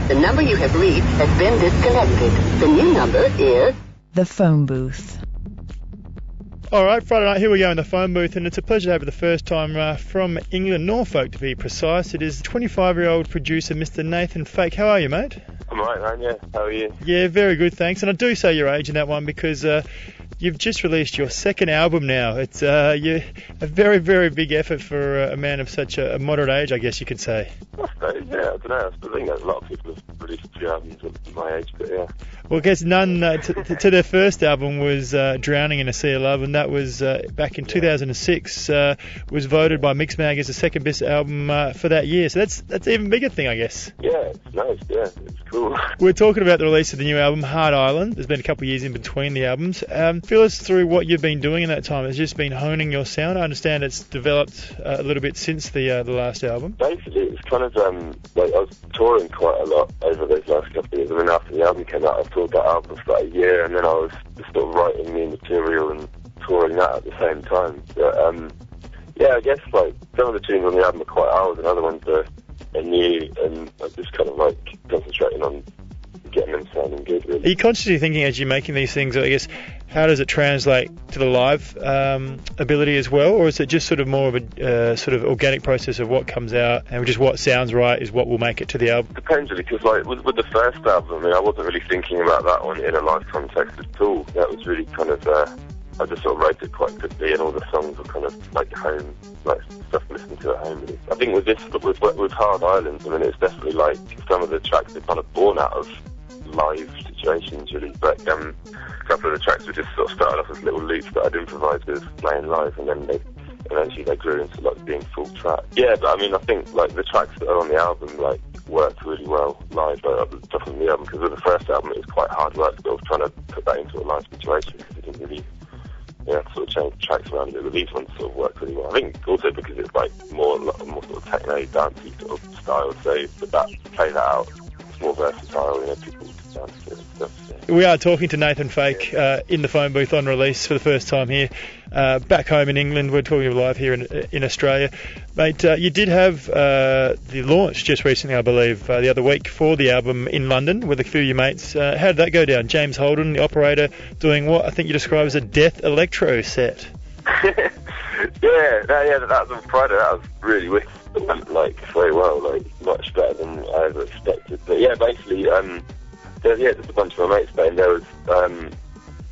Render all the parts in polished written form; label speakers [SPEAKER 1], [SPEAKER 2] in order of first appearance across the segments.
[SPEAKER 1] The number you have reached has been disconnected. The new number is...
[SPEAKER 2] The phone booth.
[SPEAKER 3] All right, Friday night, here we go in the phone booth, and it's a pleasure to have it the first time from England, Norfolk to be precise. It is 25-year-old producer Mr. Nathan Fake. How are you, mate?
[SPEAKER 4] I'm all right, man, yeah. How are you?
[SPEAKER 3] Yeah, very good, thanks. And I do say your age in that one because you've just released your second album now. It's a very, very big effort for a man of such a moderate age, I guess you could say.
[SPEAKER 4] I suppose, yeah, I don't know. I think a lot of people have released 2 albums at my age, but yeah.
[SPEAKER 3] Well, I guess none to their first album was Drowning in a Sea of Love, and that was back in 2006, was voted by Mixmag as the second best album for that year. So that's an even bigger thing, I guess.
[SPEAKER 4] Yeah, it's nice, yeah, it's cool.
[SPEAKER 3] We're talking about the release of the new album, Hard Island. There's been a couple of years in between the albums. Fill us through what you've been doing in that time. It's just been honing your sound. I understand it's developed a little bit since the last album.
[SPEAKER 4] Basically, it's kind of like I was touring quite a lot over those last couple of years. I mean, after the album came out, I toured that album for about a year, and then I was just sort of writing new material and touring that at the same time. But yeah, I guess like some of the tunes on the album are quite old, and other ones are new, and I'm just kind of like concentrating on getting them sounding good, really.
[SPEAKER 3] Are you consciously thinking as you're making these things, I guess, how does it translate to the live ability as well, or is it just sort of more of a sort of organic process of what comes out and just what sounds right is what will make it to the album?
[SPEAKER 4] Depends really, because like with the first album, I mean, I wasn't really thinking about that one in a live context at all. That was really kind of I just sort of wrote it quite quickly, and all the songs were kind of like home, like stuff to listen to at home, really. I think with this, with Hard Island, I mean, it's definitely like some of the tracks are kind of born out of live situations, really. But a couple of the tracks were just sort of started off as little loops that I'd improvised with playing live, and then eventually they grew into like being full track. Yeah, but I mean, I think like the tracks that are on the album like worked really well live. The stuff on the album, because with the first album it was quite hard work, but I was trying to put that into a live situation because it didn't really. Yeah, sort of change the tracks around it, but these ones sort of work really well. I think also because it's like more sort of techno, dancey sort of style, so but that play that out, it's more versatile, you know, people can dance to it and stuff. So.
[SPEAKER 3] We are talking to Nathan Fake in the phone booth on release for the first time here. Back home in England, we're talking live here in Australia. Mate, you did have the launch just recently, I believe, the other week for the album in London with a few of your mates. How did that go down? James Holden, the operator, doing what I think you describe as a death electro set.
[SPEAKER 4] yeah, that was on Friday. That was really wicked. It went like very well, like much better than I ever expected. But yeah, basically, there's a bunch of my mates playing. There was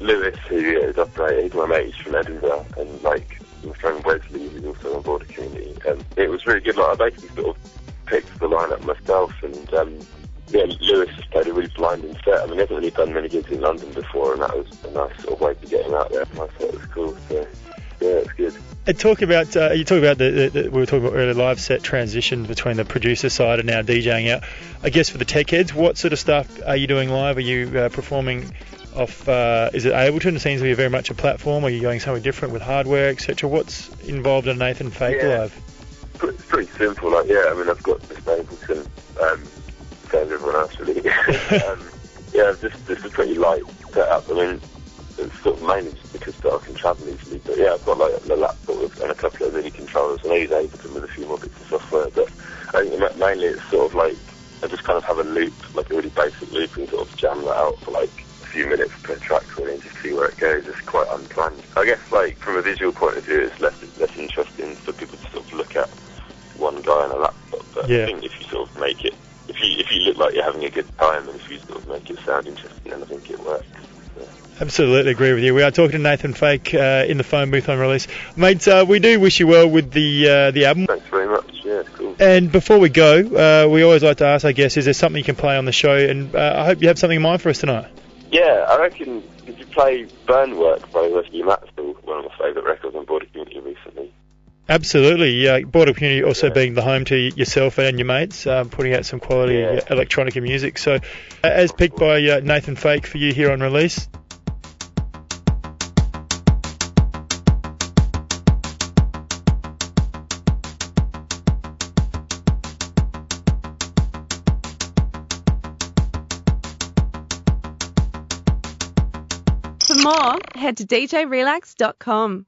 [SPEAKER 4] Lewis, who is operator. He's my mate. He's from Edinburgh, and like my friend Wesley, who's also on board the community. It was really good. Like I basically sort of picked the lineup myself, and yeah, Lewis just played a really blinding set. I mean, he hasn't really done many gigs in London before, and that was a nice sort of way to get him out there. I thought it was cool. So yeah, it's good.
[SPEAKER 3] And you talk about we were talking about earlier, live set transition between the producer side and now DJing out. I guess for the tech heads, what sort of stuff are you doing live? Are you performing off? Is it Ableton? It seems to be very much a platform. Are you going somewhere different with hardware, etc.? What's involved in Nathan Fake live?
[SPEAKER 4] It's pretty simple. Like I mean, I've got this Ableton, same as everyone else really. Yeah, just a pretty light setup. I mean, it's sort of mainly just because I can travel easily. But yeah, I've got like a laptop and a couple of MIDI controllers, and I use Ableton with a few more bits of software. But I think mainly it's sort of like I just kind of have a loop, like a really basic loop, and sort of jam that out for like a few minutes per track, really, and just see where it goes. It's quite unplanned. I guess like from a visual point of view, it's less interesting for people to sort of look at one guy on a laptop. But I think if you sort of make it, if you look like you're having a good time, and if you sort of make it sound interesting, then I think it works.
[SPEAKER 3] Absolutely agree with you. We are talking to Nathan Fake in the phone booth on release. Mate, we do wish you well with the album.
[SPEAKER 4] Thanks very much. Yeah, cool.
[SPEAKER 3] And before we go, we always like to ask, I guess, is there something you can play on the show? And I hope you have something in mind for us tonight.
[SPEAKER 4] Yeah, I reckon, did you play Burn Work by Wesley Maxwell, one of my favourite records on Border Community recently?
[SPEAKER 3] Absolutely. Border Community also being the home to yourself and your mates, putting out some quality electronic music. So, as picked by Nathan Fake for you here on release.
[SPEAKER 5] For more, head to djrelax.com.